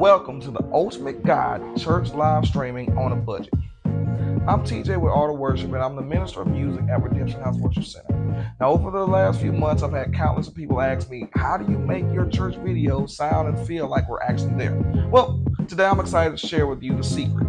Welcome to the ultimate guide to church live streaming on a budget. I'm TJ with Auto Worship, and I'm the minister of music at Redemption House Worship Center. Now, over the last few months, I've had countless of people ask me, how do you make your church videos sound and feel like we're actually there? Well, today I'm excited to share with you the secret.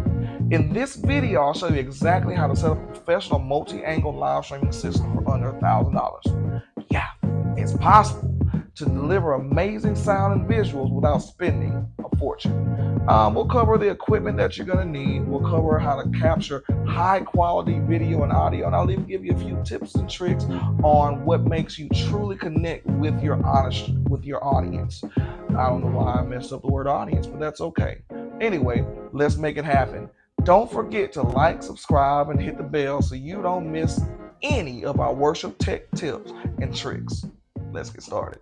In this video, I'll show you exactly how to set up a professional multi-angle live streaming system for under $1,000. Yeah, it's possible to deliver amazing sound and visuals without spending a fortune. We'll cover the equipment that you're going to need. We'll cover how to capture high quality video and audio, and I'll even give you a few tips and tricks on what makes you truly connect with your audience. I don't know why I messed up the word audience, but that's okay. Anyway, let's make it happen. Don't forget to like, subscribe, and hit the bell so you don't miss any of our worship tech tips and tricks. Let's get started.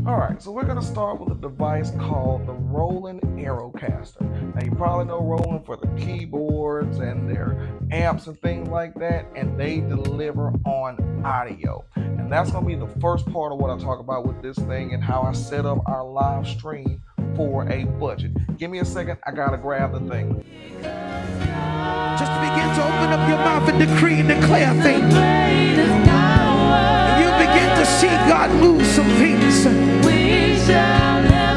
Alright, so we're going to start with a device called the Roland AeroCaster. Now, you probably know Roland for the keyboards and their amps and things like that, and they deliver on audio. And that's going to be the first part of what I talk about with this thing and how I set up our live stream for a budget. Give me a second, I got to grab the thing. Just begin to open up your mouth and decree and declare things. And you begin to see God move some things.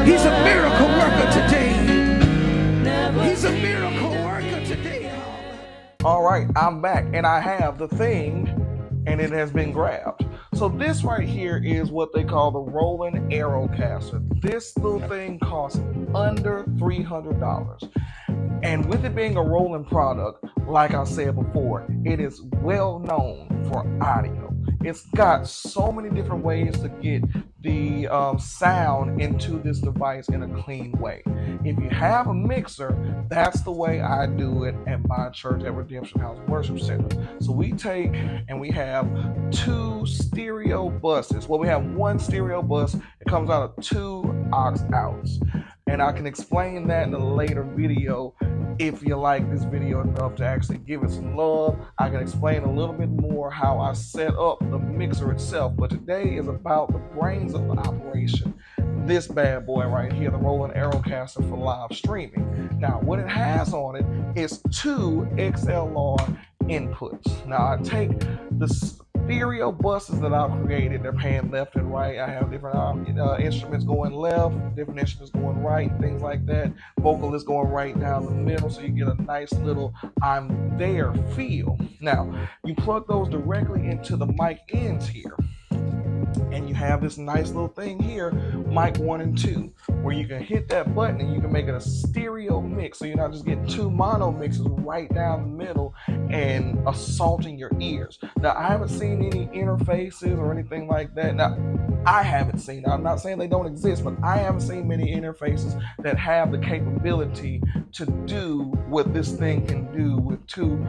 He's a miracle worker today. He's a miracle worker today. All right, I'm back and I have the thing and it has been grabbed. So this right here is what they call the Roland AeroCaster. This little thing costs under $300. And with it being a Roland product, like I said before, it is well known for audio. It's got so many different ways to get the sound into this device in a clean way. If you have a mixer, that's the way I do it at my church at Redemption House Worship Center. So we take and we have two stereo buses. Well, we have one stereo bus. It comes out of two aux outs. And I can explain that in a later video. If you like this video enough to actually give it some love, I can explain a little bit more how I set up the mixer itself. But today is about the brains of the operation. This bad boy right here, the Roland AeroCaster for live streaming. Now, what it has on it is two XLR inputs. Now, I take the stereo buses that I've created. They're panned left and right. I have different instruments going left, different instruments going right, things like that. Vocalists going right down the middle, so you get a nice little I'm there feel. Now, you plug those directly into the mic ends here. And you have this nice little thing here, mic 1 and 2, where you can hit that button and you can make it a stereo mix. So you're not just getting two mono mixes right down the middle and assaulting your ears. Now, I haven't seen any interfaces or anything like that. Now, I haven't seen, I'm not saying they don't exist, but I haven't seen many interfaces that have the capability to do what this thing can do with two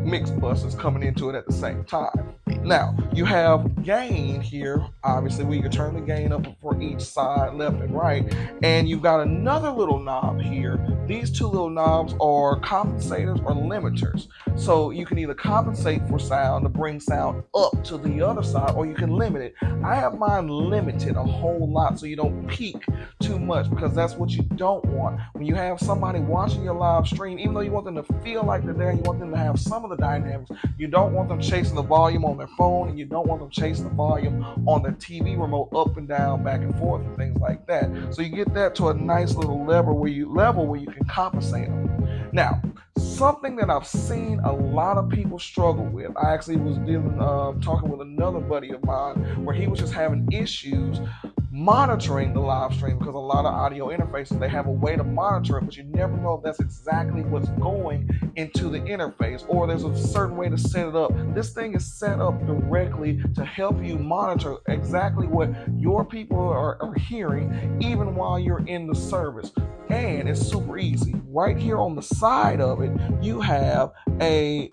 mix buses coming into it at the same time. Now, you have gain here, obviously, where you can turn the gain up for each side, left and right. And you've got another little knob here. These two little knobs are compensators or limiters. So you can either compensate for sound to bring sound up to the other side, or you can limit it. I have mine limited a whole lot so you don't peak too much, because that's what you don't want. When you have somebody watching your live stream, even though you want them to feel like they're there, you want them to have some of the dynamics, you don't want them chasing the volume on their phone, and you don't want them chasing the volume on their TV remote up and down, back and forth, and things like that. So you get that to a nice little level where you can compensate them. Now, something that I've seen a lot of people struggle with, I actually was talking with another buddy of mine where he was just having issues monitoring the live stream, because a lot of audio interfaces, they have a way to monitor it, but you never know if that's exactly what's going into the interface, or there's a certain way to set it up. This thing is set up directly to help you monitor exactly what your people are hearing, even while you're in the service. And it's super easy. Right here on the side of it, you have a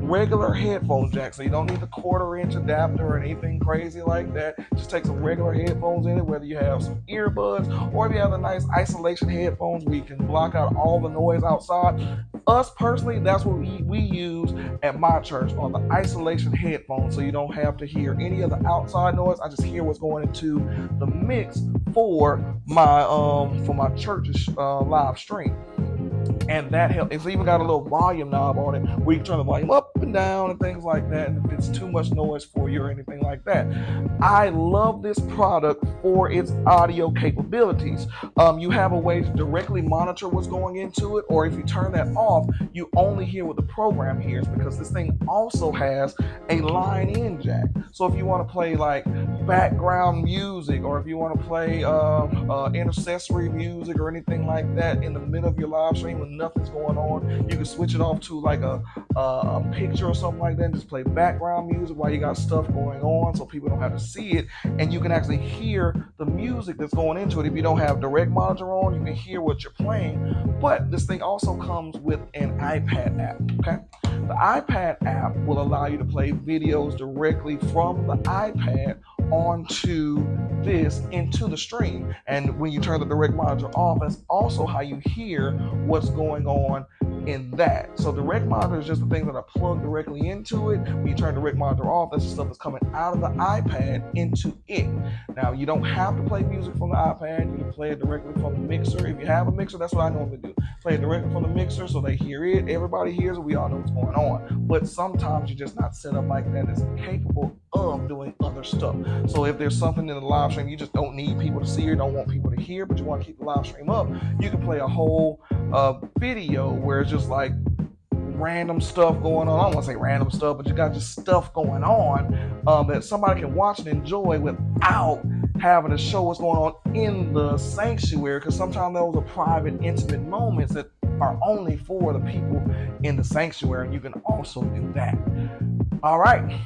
regular headphone jack, so you don't need the 1/4-inch adapter or anything crazy like that. Just take some regular headphones in it, whether you have some earbuds or if you have the nice isolation headphones where you can block out all the noise outside. Us personally, that's what we use at my church on the isolation headphones, so you don't have to hear any of the outside noise. I just hear what's going into the mix for my church's live stream. And that helps. It's even got a little volume knob on it where you can turn the volume up and down and things like that, and if it's too much noise for you or anything like that. I love this product for its audio capabilities. You have a way to directly monitor what's going into it, or if you turn that off, you only hear what the program hears, because this thing also has a line-in jack. So if you want to play like background music, or if you want to play intercessory music or anything like that in the middle of your live stream when nothing's going on, you can switch it off to like a picture or something like that and just play background music while you got stuff going on, so people don't have to see it, and you can actually hear the music that's going into it. If you don't have direct monitor on, you can hear what you're playing. But this thing also comes with an iPad app. Okay, the iPad app will allow you to play videos directly from the iPad onto this into the stream, and when you turn the direct monitor off, that's also how you hear what's going on in that. So direct monitor is just the things that are plugged directly into it. When you turn direct monitor off, that's the stuff that's coming out of the iPad into it. Now, you don't have to play music from the iPad. You can play it directly from the mixer. If you have a mixer, that's what I normally do. Play it directly from the mixer so they hear it. Everybody hears it. We all know what's going on. But sometimes you're just not set up like that that's capable of doing other stuff. So if there's something in the live stream you just don't need people to see or don't want people to hear, but you want to keep the live stream up, you can play a whole video where it's just like random stuff going on. I don't want to say random stuff, but you got just stuff going on that somebody can watch and enjoy without having to show what's going on in the sanctuary, because sometimes those are private, intimate moments that are only for the people in the sanctuary, and you can also do that. All right.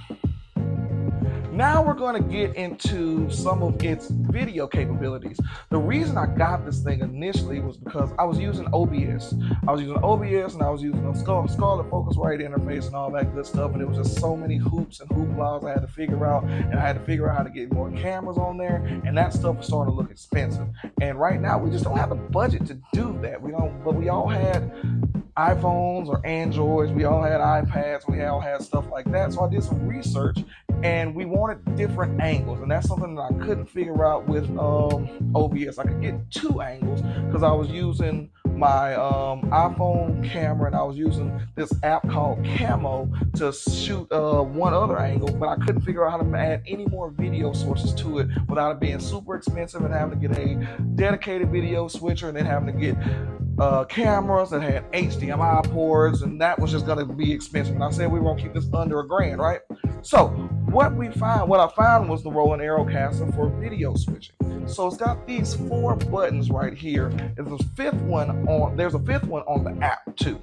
Now we're going to get into some of its video capabilities. The reason I got this thing initially was because I was using OBS. And I was using a Scarlet Focusrite interface and all that good stuff, and it was just so many hoops and hooplas I had to figure out, and I had to figure out how to get more cameras on there, and that stuff was starting to look expensive. And right now we just don't have the budget to do that. But we all had iPhones or Androids, we all had iPads, we all had stuff like that. So I did some research, and we wanted different angles, and that's something that I couldn't figure out with OBS. I could get two angles because I was using my iPhone camera, and I was using this app called Camo to shoot one other angle, but I couldn't figure out how to add any more video sources to it without it being super expensive and having to get a dedicated video switcher, and then having to get cameras that had HDMI ports, and that was just going to be expensive. And I said we were going to keep this under $1,000, right? So what I found was the Roland AeroCaster for video switching. So it's got these 4 buttons right here. There's a fifth one on the app too.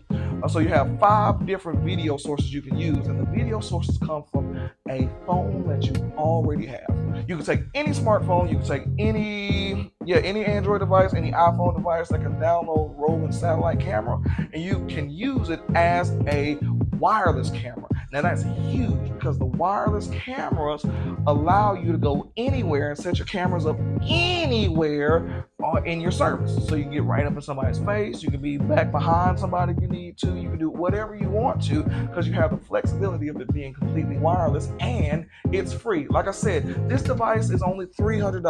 So you have 5 different video sources you can use, and the video sources come from a phone that you already have. You can take any smartphone, you can take any Android device, any iPhone device that can download Roland satellite camera, and you can use it as a wireless camera. Now that's huge because the wireless cameras allow you to go anywhere and set your cameras up anywhere in your service. So you can get right up in somebody's face, you can be back behind somebody if you need to, you can do whatever you want to because you have the flexibility of it being completely wireless, and it's free. Like I said, this device is only $300,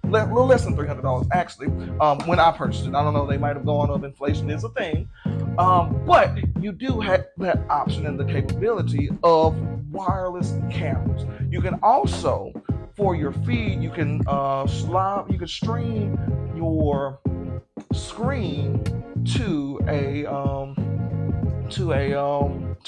a little less than $300 actually, when I purchased it. I don't know, they might have gone up, inflation is a thing, but you do have that option and the capability of wireless cameras. You can also, for your feed, you can stream your screen to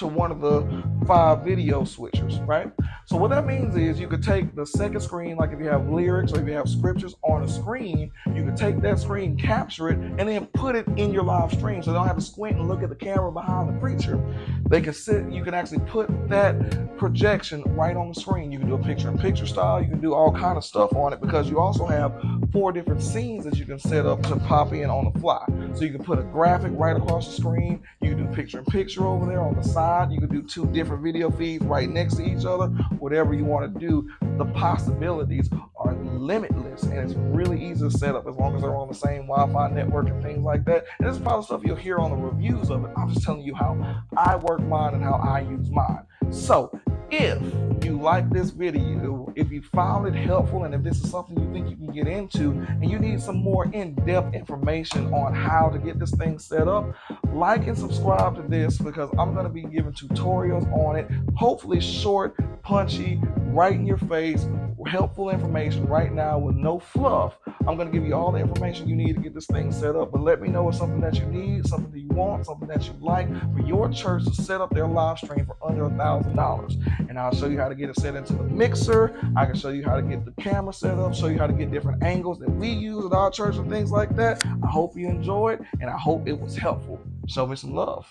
one of the 5 video switchers, right? So what that means is you could take the second screen, like if you have lyrics or if you have scriptures on a screen, you could take that screen, capture it, and then put it in your live stream. So they don't have to squint and look at the camera behind the preacher. You can actually put that projection right on the screen. You can do a picture-in-picture style. You can do all kind of stuff on it because you also have 4 different scenes that you can set up to pop in on the fly. So you can put a graphic right across the screen. You can do picture-in-picture over there on the side. You can do 2 different video feeds right next to each other. Whatever you want to do, the possibilities are limitless, and it's really easy to set up as long as they're on the same Wi-Fi network and things like that. And this is probably stuff you'll hear on the reviews of it. I'm just telling you how I work mine and how I use mine. So if you like this video, if you found it helpful, and if this is something you think you can get into and you need some more in-depth information on how to get this thing set up, like and subscribe to this, because I'm going to be giving tutorials on it, hopefully short, punchy, right in your face, helpful information right now with no fluff. I'm going to give you all the information you need to get this thing set up, but let me know it's something that you need, something that you want, something that you like for your church to set up their live stream for under $1,000. And I'll show you how to get it set into the mixer. I can show you how to get the camera set up, show you how to get different angles that we use at our church and things like that. I hope you enjoyed, and I hope it was helpful. Show me some love.